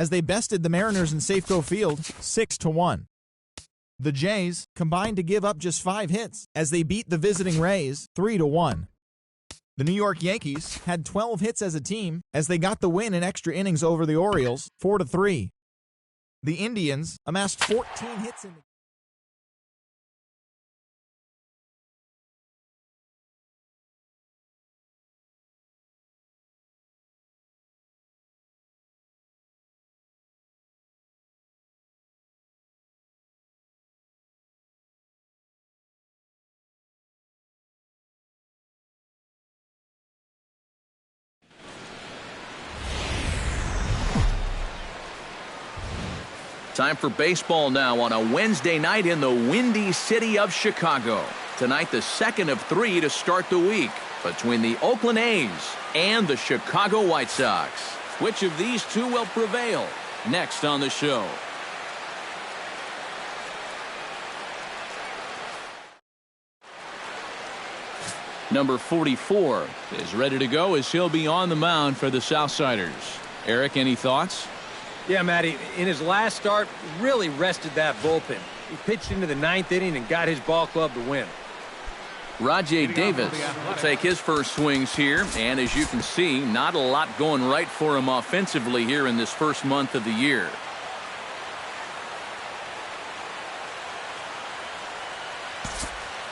as they bested the Mariners in Safeco Field 6-1. The Jays combined to give up just 5 hits as they beat the visiting Rays 3-1. The New York Yankees had 12 hits as a team as they got the win in extra innings over the Orioles 4-3. The Indians amassed 14 hits in the Time for baseball now on a Wednesday night in the windy city of Chicago. Tonight, the second of 3 to start the week between the Oakland A's and the Chicago White Sox. Which of these two will prevail? Next on the show. Number 44 is ready to go as he'll be on the mound for the Southsiders. Eric, any thoughts? Yeah, Matty, in his last start, really rested that bullpen. He pitched into the 9th inning and got his ball club to win. Rajay Davis will take his first swings here, and as you can see, not a lot going right for him offensively here in this first month of the year.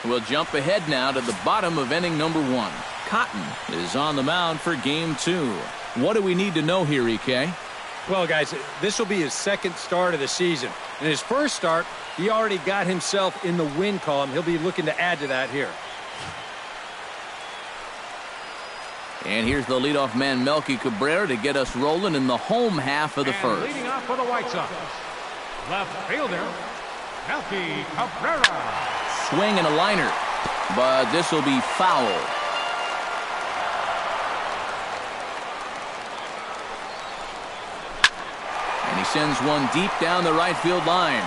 We'll jump ahead now to the bottom of inning number 1. Cotton is on the mound for game 2. What do we need to know here, EK? Well, guys, this will be his second start of the season. In his first start, he already got himself in the win column. He'll be looking to add to that here. And here's the leadoff man, Melky Cabrera, to get us rolling in the home half of the first. Leading off for the White Sox, left fielder, Melky Cabrera. Swing and a liner, but this will be foul. And he sends one deep down the right field line.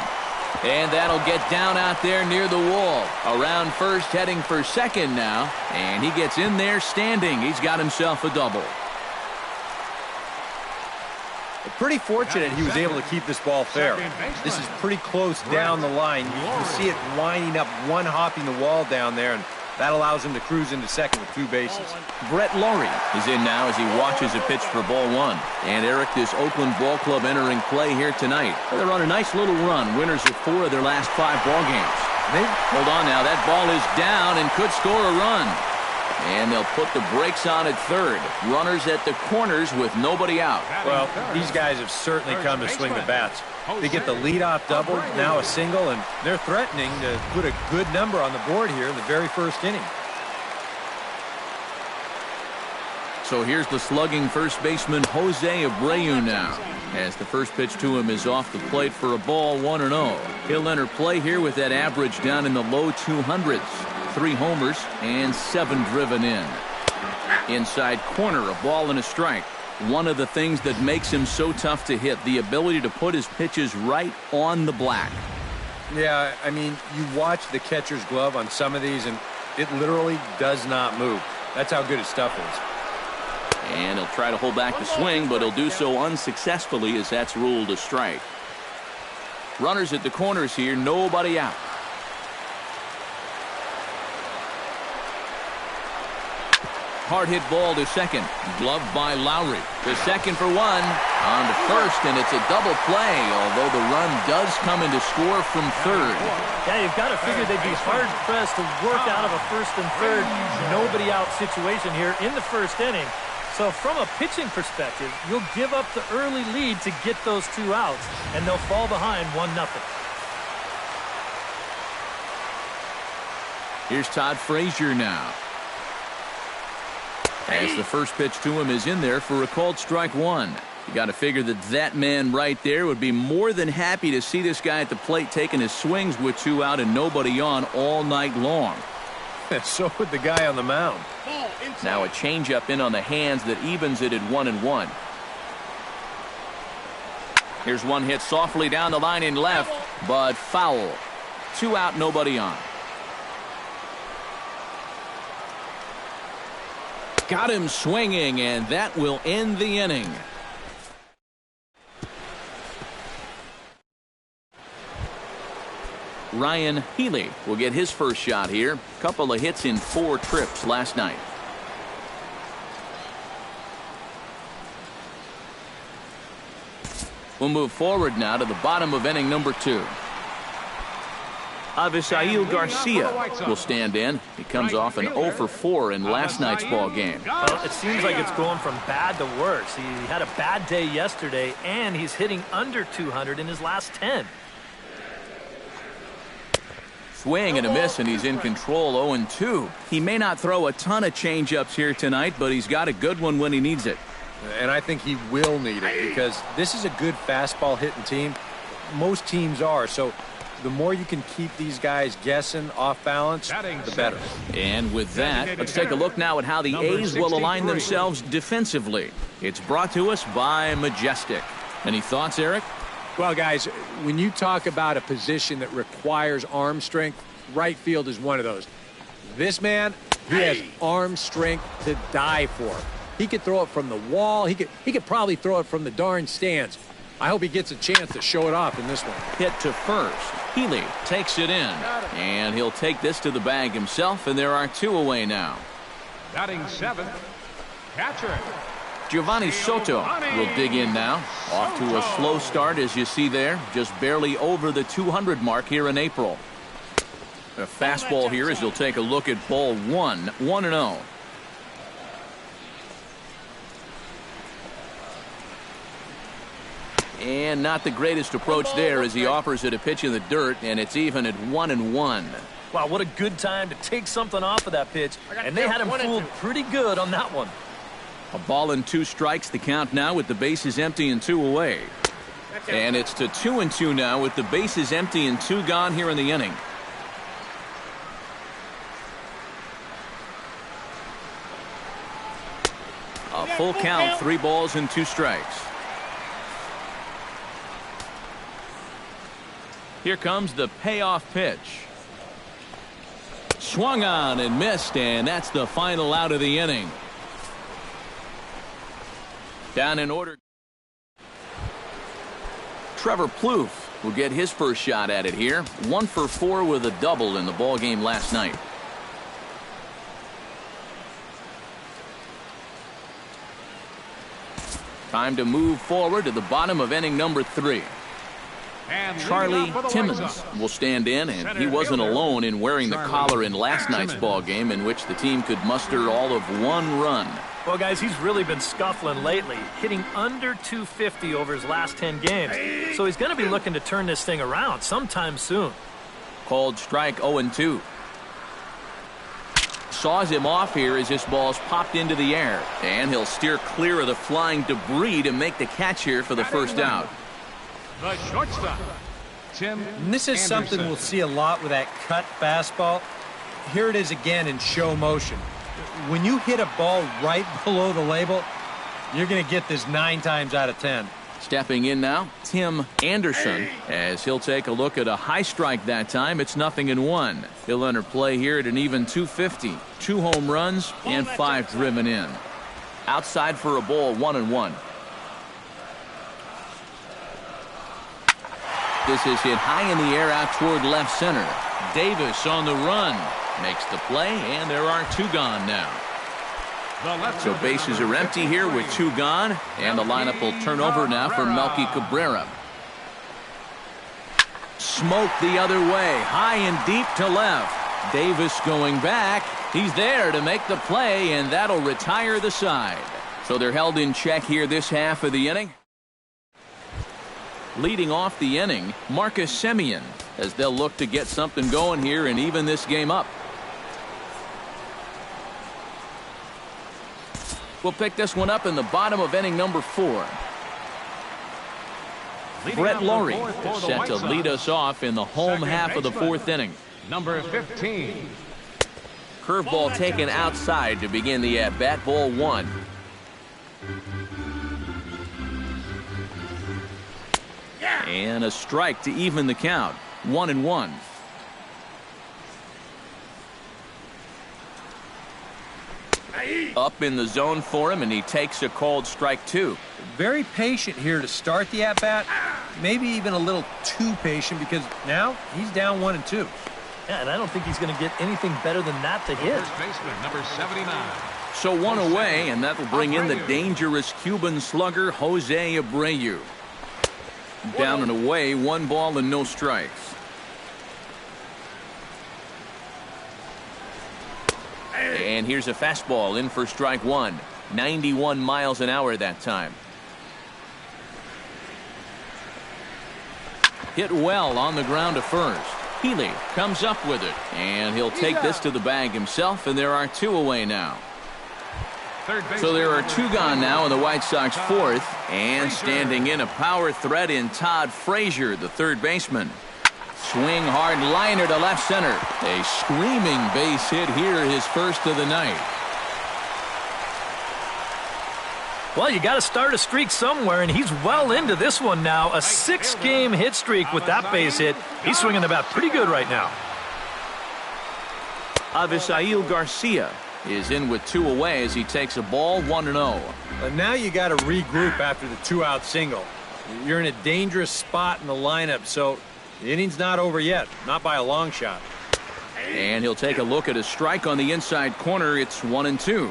And that'll get down out there near the wall. Around first, heading for second now. And he gets in there standing. He's got himself a double. Pretty fortunate he was able to keep this ball fair. This is pretty close down the line. You can see it lining up, one hopping the wall down there, and that allows him to cruise into second with 2 bases. Brett Laurie is in now as he watches a pitch for ball 1. And Eric, this Oakland ball club entering play here tonight. They're on a nice little run. Winners of 4 of their last 5 ball games. Hold on now. That ball is down and could score a run. And they'll put the brakes on at third. Runners at the corners with nobody out. Well, these guys have certainly come to swing the bats. They get the leadoff double, now a single, and they're threatening to put a good number on the board here in the very first inning. So here's the slugging first baseman Jose Abreu now, as the first pitch to him is off the plate for a ball, 1-0. He'll enter play here with that average down in the low 200s. 3 homers and 7 driven in. Inside corner, a ball and a strike. One of the things that makes him so tough to hit, the ability to put his pitches right on the black. Yeah, I mean, you watch the catcher's glove on some of these, and it literally does not move. That's how good his stuff is. And he'll try to hold back the swing, but he'll do so unsuccessfully as that's ruled a strike. Runners at the corners here, nobody out. Hard hit ball to second. Gloved by Lowry. To second for 1. On to first, and it's a double play, although the run does come in to score from third. Yeah, you've got to figure they'd be hard-pressed to work out of a first and third nobody out situation here in the first inning. So from a pitching perspective, you'll give up the early lead to get those 2 outs, and they'll fall behind 1-0. Here's Todd Frazier now, as the first pitch to him is in there for a called strike 1. You got to figure that man right there would be more than happy to see this guy at the plate taking his swings with 2 out and nobody on all night long. So would the guy on the mound. Now a changeup in on the hands that evens it at 1-1. Here's one hit softly down the line in left, but foul. 2 out, nobody on. Got him swinging, and that will end the inning. Ryan Healy will get his first shot here. Couple of hits in 4 trips last night. We'll move forward now to the bottom of inning number 2. Avisail Garcia will stand in. He comes off an 0 for 4 in last night's ball game. Well, it seems like it's going from bad to worse. He had a bad day yesterday, and he's hitting under 200 in his last 10. Swing and a miss, and he's in control. 0-2. He may not throw a ton of changeups here tonight, but he's got a good one when he needs it. And I think he will need it because this is a good fastball hitting team. Most teams are. So the more you can keep these guys guessing off balance, the better. And with that, let's take a look now at how the A's will align themselves defensively. It's brought to us by Majestic. Any thoughts, Eric? Well, guys, when you talk about a position that requires arm strength, right field is one of those. This man, he has arm strength to die for. He could throw it from the wall. He could probably throw it from the darn stands. I hope he gets a chance to show it off in this one. Hit to first. Healy takes it in. And he'll take this to the bag himself, and there are 2 away now. Batting 7th, catcher Giovanni Soto will dig in now. Off to a slow start, as you see there. Just barely over the 200 mark here in April. A fastball here as he'll take a look at ball 1. 1-0. And not the greatest approach there as he offers it a pitch in the dirt, and it's even at 1-1. Wow, what a good time to take something off of that pitch. And they had him fooled pretty good on that one. A ball and 2 strikes, the count now with the bases empty and 2 away. And it's to 2-2 now with the bases empty and 2 gone here in the inning. A full count, 3 balls and 2 strikes. Here comes the payoff pitch. Swung on and missed, and that's the final out of the inning. Down in order. Trevor Plouffe will get his first shot at it here. 1 for 4 with a double in the ball game last night. Time to move forward to the bottom of inning number 3. Charlie Timmons will stand in, and he wasn't alone in wearing the collar in last night's ball game, in which the team could muster all of 1 run. Well, guys, he's really been scuffling lately, hitting under 250 over his last 10 games. So he's going to be looking to turn this thing around sometime soon. Called strike 0-2. Saws him off here as this ball's popped into the air, and he'll steer clear of the flying debris to make the catch here for the first out. The shortstop, Tim And this is something we'll see a lot with that cut fastball. Here it is again in show motion. When you hit a ball right below the label, you're going to get this 9 times out of 10. Stepping in now, Tim Anderson, as he'll take a look at a high strike that time. It's 0-1. He'll enter play here at an even 250. 2 home runs and 5 driven in. Outside for a ball, 1-1. This is hit high in the air out toward left center. Davis on the run. Makes the play, and there are 2 gone now. So bases are empty here with 2 gone, and the lineup will turn over now for Melky Cabrera. Smoke the other way, high and deep to left. Davis going back. He's there to make the play, and that'll retire the side. So they're held in check here this half of the inning. Leading off the inning, Marcus Semien, as they'll look to get something going here and even this game up. We'll pick this one up in the bottom of inning number 4. Brett Lawrie is set to lead us off in the home half of the 4th inning. Number 15. Curveball taken outside to begin the at-bat. Ball 1. And a strike to even the count. 1-1. Up in the zone for him, and he takes a called strike 2. Very patient here to start the at-bat. maybe even a little too patient because now he's down 1-2. Yeah, and I don't think he's going to get anything better than that to hit. First baseman, number 79. So one away, and that will bring in the dangerous Cuban slugger, Jose Abreu. Down and away, 1 ball and no strikes. And here's a fastball in for strike 1. 91 miles an hour that time. Hit well on the ground to first. Healy comes up with it, and he'll take this to the bag himself, and there are 2 away now. So there are 2 gone now in the White Sox 4th, and standing in a power threat in Todd Frazier, the third baseman. Swing hard liner to left center. A screaming base hit here, his first of the night. Well, you got to start a streak somewhere, and he's well into this one now. A 6-game hit streak with that base hit. He's swinging the bat pretty good right now. Avisail Garcia is in with 2 away as he takes a ball 1-0. But now you got to regroup after the 2-out single. You're in a dangerous spot in the lineup, so the inning's not over yet, not by a long shot. And he'll take a look at a strike on the inside corner. It's 1-2.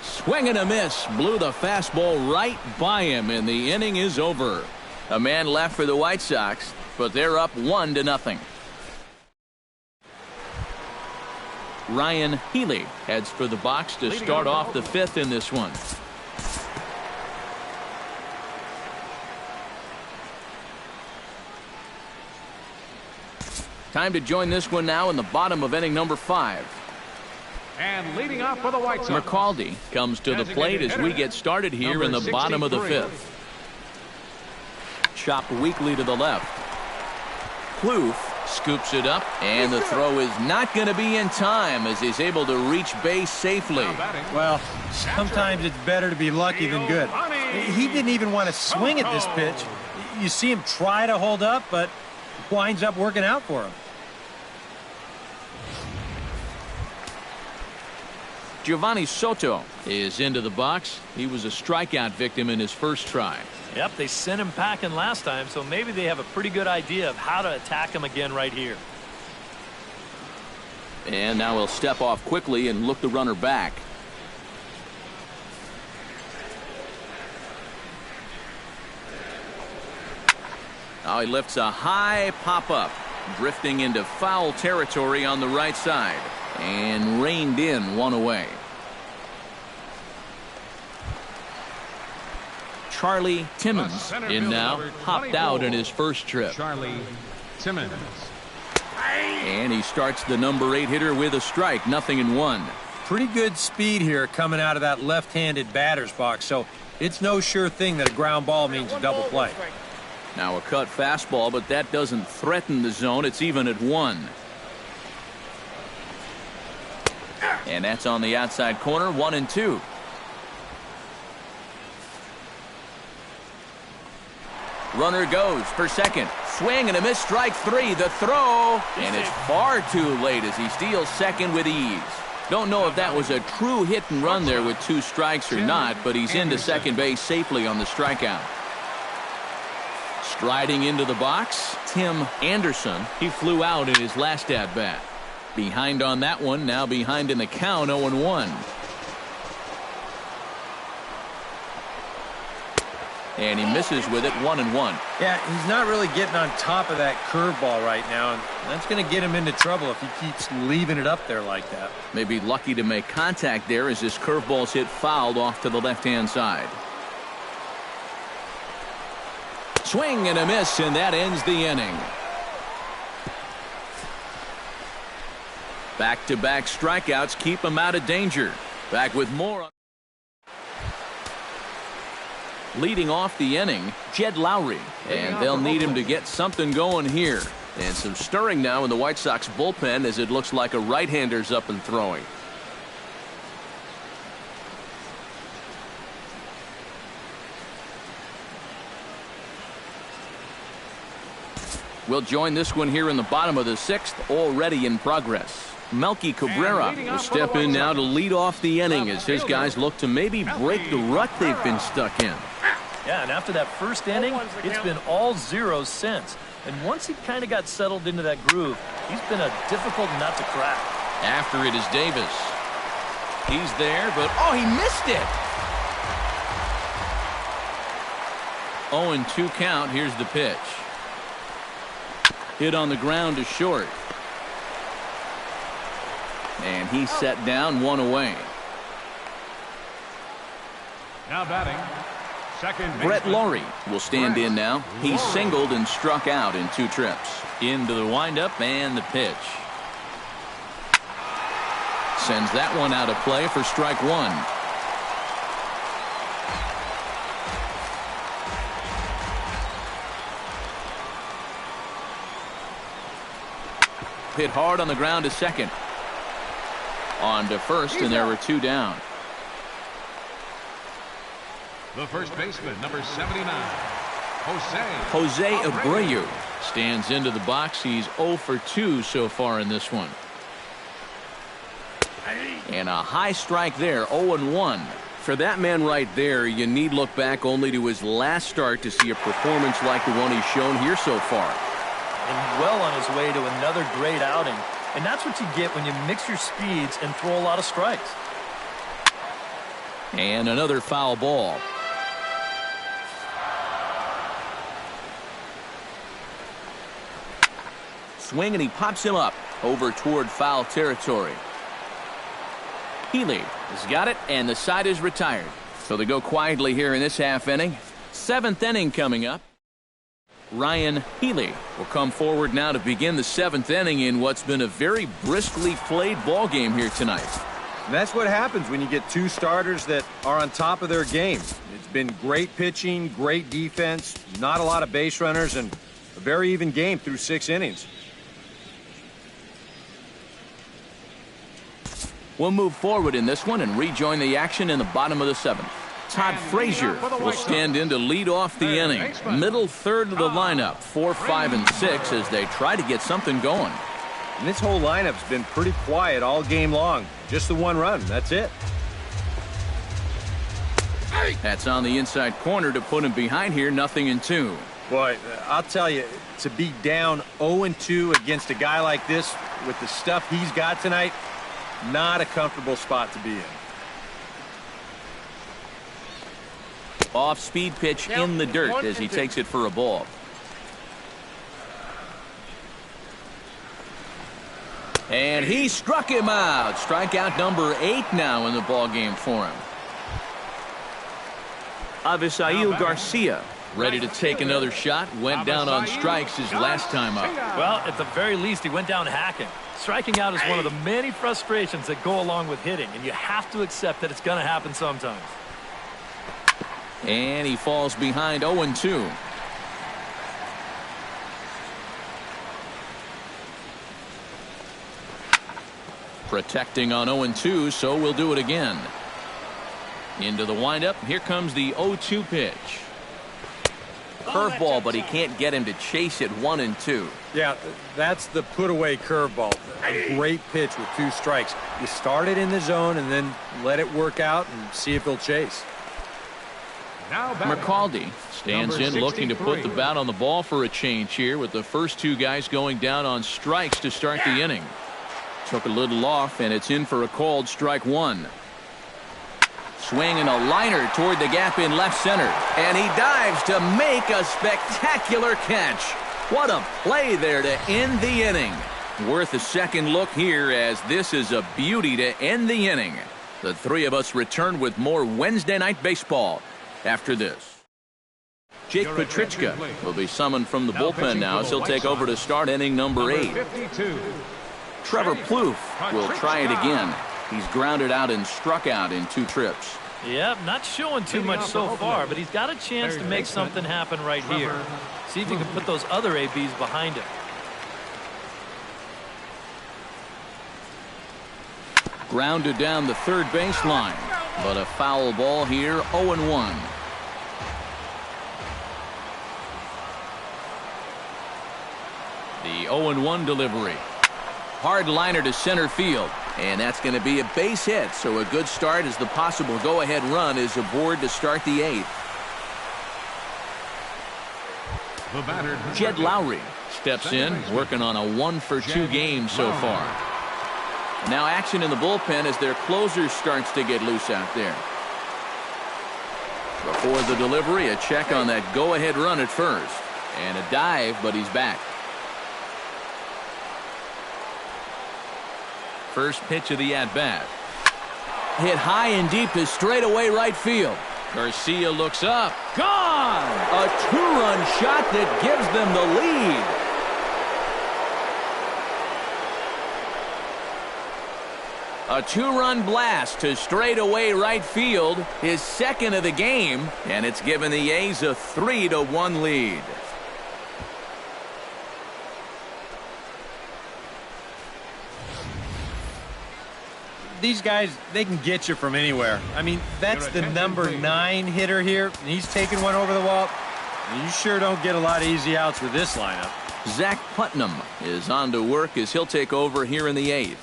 Swing and a miss. Blew the fastball right by him, and the inning is over. A man left for the White Sox, but they're up 1-0. Ryan Healy heads for the box to start off the 5th in this one. Time to join this one now in the bottom of inning number 5. And leading off for the White Sox, McCaldy comes to the plate as we get started here in the bottom of the 5th. Chopped weakly to the left. Plouffe scoops it up, and the throw is not going to be in time as he's able to reach base safely. Well, sometimes it's better to be lucky than good. He didn't even want to swing at this pitch. You see him try to hold up, but winds up working out for him. Giovanni Soto is into the box. He was a strikeout victim in his first try. Yep, they sent him packing last time, so maybe they have a pretty good idea of how to attack him again right here. And now he'll step off quickly and look the runner back. Now he lifts a high pop-up, drifting into foul territory on the right side, and reined in 1 away. Charlie Timmons in now, hopped out in his first trip. Charlie Timmons. And he starts the number 8 hitter with a strike, 0-1. Pretty good speed here coming out of that left-handed batter's box, so it's no sure thing that a ground ball means a double play. Now a cut fastball, but that doesn't threaten the zone. It's even at 1. And that's on the outside corner, 1-2. Runner goes for second. Swing and a miss, strike 3. The throw, and it's far too late as he steals second with ease. Don't know if that was a true hit and run there with 2 strikes or not, but he's into second base safely on the strikeout. Striding into the box, Tim Anderson. He flew out in his last at-bat. Behind on that one, now behind in the count, 0-1. And he misses with it, 1-1. Yeah, he's not really getting on top of that curveball right now, and that's going to get him into trouble if he keeps leaving it up there like that. Maybe lucky to make contact there as this curveball's hit fouled off to the left-hand side. Swing and a miss, and that ends the inning. Back-to-back strikeouts keep him out of danger. Back with more. Leading off the inning, Jed Lowry, and they'll need him to get something going here. And some stirring now in the White Sox bullpen as it looks like a right-hander's up and throwing. We'll join this one here in the bottom of the 6th, already in progress. Melky Cabrera will step in now to lead off the inning as his guys look to maybe break the rut they've been stuck in. Yeah, and after that first inning, it's been all zeros since. And once he kind of got settled into that groove, he's been a difficult nut to crack. After it is Davis. He's there, but oh, he missed it. 0-2 count. Here's the pitch. Hit on the ground to short. And he's set down, one away. Now batting, second Brett baseman. Laurie will stand in now. He's singled and struck out in 2 trips. Into the windup and the pitch. Sends that one out of play for strike 1. Hit hard on the ground to second. On to first, and there were 2 down. The first baseman, number 79, Jose Abreu stands into the box. He's 0 for 2 so far in this one. And a high strike there, 0-1. For that man right there, you need look back only to his last start to see a performance like the one he's shown here so far. And well on his way to another great outing. And that's what you get when you mix your speeds and throw a lot of strikes. And another foul ball. Swing, and he pops him up over toward foul territory. Healy has got it, and the side is retired. So they go quietly here in this half inning. 7th inning coming up. Ryan Healy will come forward now to begin the 7th inning in what's been a very briskly played ball game here tonight. And that's what happens when you get 2 starters that are on top of their game. It's been great pitching, great defense, not a lot of base runners, and a very even game through 6 innings. We'll move forward in this one and rejoin the action in the bottom of the 7th. Todd Frazier will stand in to lead off the inning. Middle third of the lineup, 4, 5, and 6 as they try to get something going. And this whole lineup's been pretty quiet all game long. Just the 1 run. That's it. That's on the inside corner to put him behind here, 0-2. Boy, I'll tell you, to be down 0-2 against a guy like this with the stuff he's got tonight, not a comfortable spot to be in. Off-speed pitch in the dirt as he takes it for a ball. And he struck him out. Strikeout number 8 now in the ball game for him. Avisail Garcia ready to take another shot. Went down on strikes his last time up. Well, at the very least, he went down hacking. Striking out is one of the many frustrations that go along with hitting, and you have to accept that it's going to happen sometimes. And he falls behind 0-2. Protecting on 0-2, so we'll do it again. Into the windup. Here comes the 0-2 pitch. Curveball, but he can't get him to chase it 1-2. Yeah, that's the put-away curveball. A great pitch with 2 strikes. You start it in the zone and then let it work out and see if he'll chase. McCaldy stands in looking to put the bat on the ball for a change here with the first 2 guys going down on strikes to start the inning. Took a little off, and it's in for a called strike 1. Swing and a liner toward the gap in left center. And he dives to make a spectacular catch. What a play there to end the inning. Worth a second look here as this is a beauty to end the inning. The 3 of us return with more Wednesday Night Baseball after this. Jake Petrichka will be summoned from the bullpen now as he'll take over to start inning number 8. Trevor Plouffe will try it again. He's grounded out and struck out in 2 trips. Yep, not showing too much so far, but he's got a chance to make something happen right here. See if he can put those other ABs behind him. Grounded down the third baseline, but a foul ball here, 0-1. The 0-1 delivery. Hard liner to center field, and that's going to be a base hit, so a good start as the possible go-ahead run is aboard to start the 8th. The batter, Jed Lowry steps in, working on a 1-for-2 game so far. Now action in the bullpen as their closer starts to get loose out there. Before the delivery, a check on that go-ahead run at first. And a dive, but he's back. First pitch of the at-bat. Hit high and deep to straightaway right field. Garcia looks up. Gone! A 2-run shot that gives them the lead. A 2-run blast to straightaway right field, his second of the game, and it's given the A's a 3-1 lead. These guys, they can get you from anywhere. I mean, that's the number 9 hitter here, and he's taking one over the wall. You sure don't get a lot of easy outs with this lineup. Zach Putnam is on to work as he'll take over here in the 8th.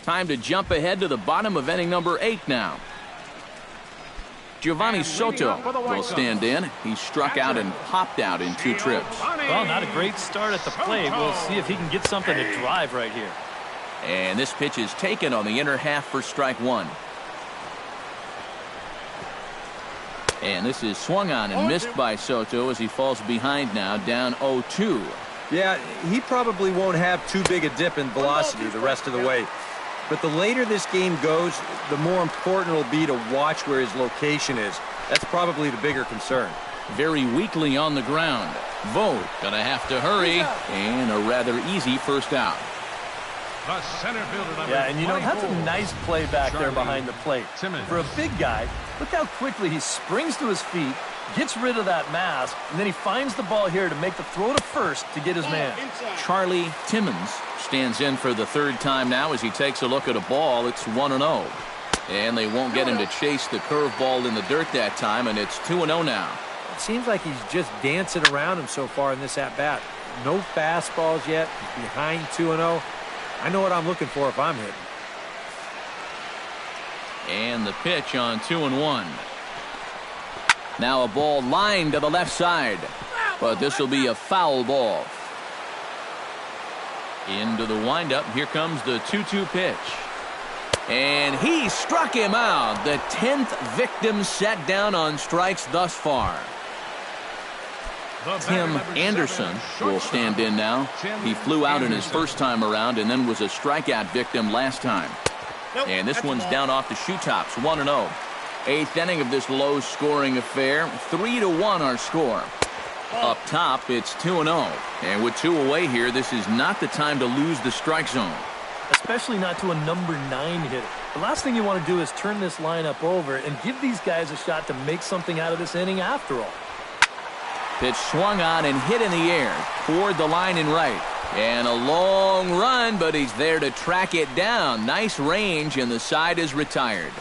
Time to jump ahead to the bottom of inning number 8 now. Giovanni Soto will stand in. He struck out and popped out in 2 trips. Well, not a great start at the plate. We'll see if he can get something to drive right here. And this pitch is taken on the inner half for strike 1. And this is swung on and missed by Soto as he falls behind now, down 0-2. Yeah, he probably won't have too big a dip in velocity the rest of the way. But the later this game goes, the more important it'll be to watch where his location is. That's probably the bigger concern. Very weakly on the ground. Vogt gonna have to hurry, and a rather easy first out. The center fielder, number Yeah, and you know, that's a 24. nice play back there behind the plate. Simmons. For a big guy, look how quickly he springs to his feet, gets rid of that mask, and then he finds the ball here to make the throw to first to get his man. Charlie Timmons stands in for the 3rd time now as he takes a look at a ball. It's 1-0. And they won't get him to chase the curveball in the dirt that time, and it's 2-0 now. It seems like he's just dancing around him so far in this at-bat. No fastballs yet. He's behind 2-0. I know what I'm looking for if I'm hitting. And the pitch on 2-1. Now a ball lined to the left side, but this will be a foul ball. Into the windup. Here comes the 2-2 pitch. And he struck him out. The 10th victim set down on strikes thus far. Tim Anderson will stand in now. He flew out in his first time around and then was a strikeout victim last time. And this one's down off the shoe tops, 1-0. 8th inning of this low-scoring affair. 3-1 our score. Up top, it's 2-0. And with 2 away here, this is not the time to lose the strike zone. Especially not to a number 9 hitter. The last thing you want to do is turn this lineup over and give these guys a shot to make something out of this inning after all. Pitch swung on and hit in the air toward the line and right. And a long run, but he's there to track it down. Nice range, and the side is retired.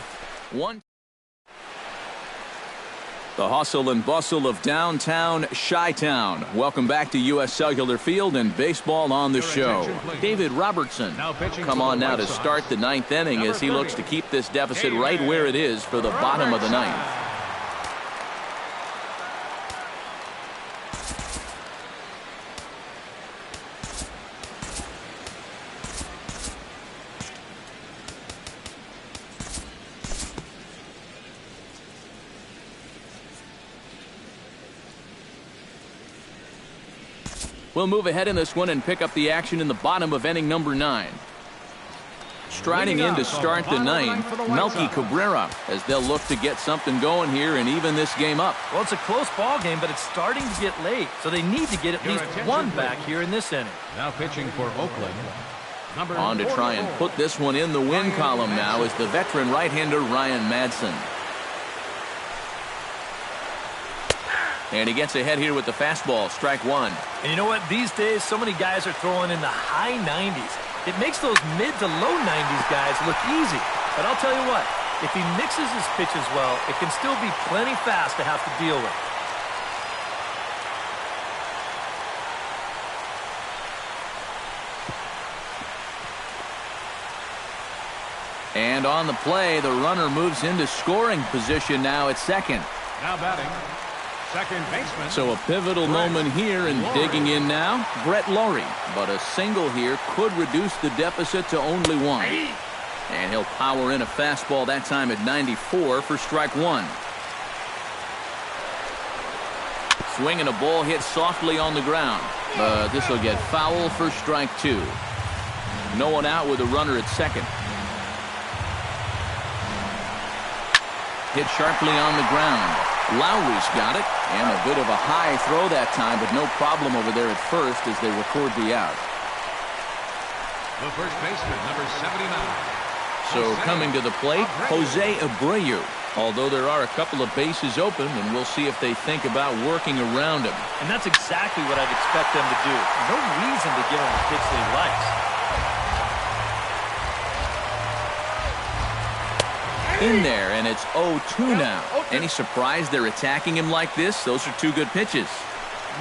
The hustle and bustle of downtown Chi-Town. Welcome back to U.S. Cellular Field and baseball on the show. David Robertson come on now to start the 9th inning as he looks to keep this deficit right where it is for the bottom of the 9th. We'll move ahead in this one and pick up the action in the bottom of inning number 9. Striding in to start the 9th, Melky Cabrera, as they'll look to get something going here and even this game up. Well, it's a close ball game, but it's starting to get late, so they need to get at least one back here in this inning. Now pitching for Oakland. On to try and put this one in the win column now is the veteran right-hander Ryan Madsen. And he gets ahead here with the fastball, strike 1. And you know what? These days, so many guys are throwing in the high 90s. It makes those mid to low 90s guys look easy. But I'll tell you what, if he mixes his pitches well, it can still be plenty fast to have to deal with. And on the play, the runner moves into scoring position now at second. Now batting, second baseman. So a pivotal moment here, and digging in now, Brett Lawrie. But a single here could reduce the deficit to only one. And he'll power in a fastball that time at 94 for strike one. Swinging a ball hit softly on the ground, but this will get foul for strike two. No one out with a runner at second. Hit sharply on the ground. Lowry's got it, and a bit of a high throw that time, but no problem over there at first as they record the out. The first baseman, number 79. So coming to the plate, Jose Abreu. Although there are a couple of bases open, and we'll see if they think about working around him. And that's exactly what I'd expect them to do. No reason to give him the pitch that he likes. In there, and it's 0-2 now. Any surprise they're attacking him like this? Those are two good pitches.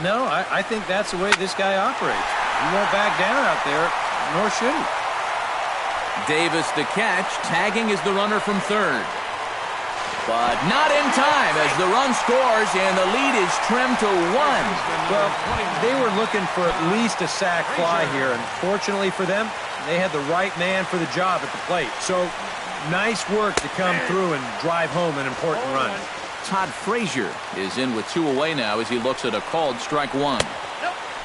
No, I think that's the way this guy operates. He won't back down out there, nor should he. Davis the catch, tagging is the runner from third. But not in time as the run scores and the lead is trimmed to one. Well, they were looking for at least a sac fly here, and fortunately for them, they had the right man for the job at the plate. So nice work to come through and drive home an important run. Todd Frazier is in with two away now as he looks at a called strike one.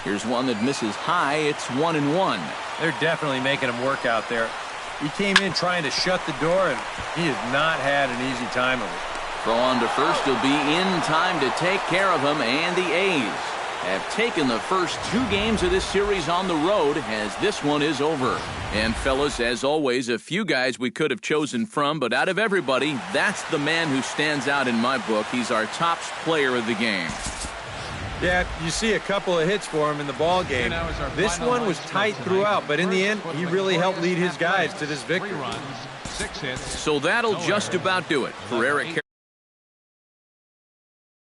Here's one that misses high. It's 1-1. They're definitely making him work out there. He came in trying to shut the door, and he has not had an easy time of it. Throw on to first. He'll be in time to take care of him, and the A's have taken the first two games of this series on the road as this one is over. And fellas, as always, a few guys we could have chosen from, but out of everybody, that's the man who stands out in my book. He's our top player of the game. Yeah, you see a couple of hits for him in the ball game. This one was tight throughout, but in the end, he really helped lead his guys to this victory. So that'll just about do it for Eric.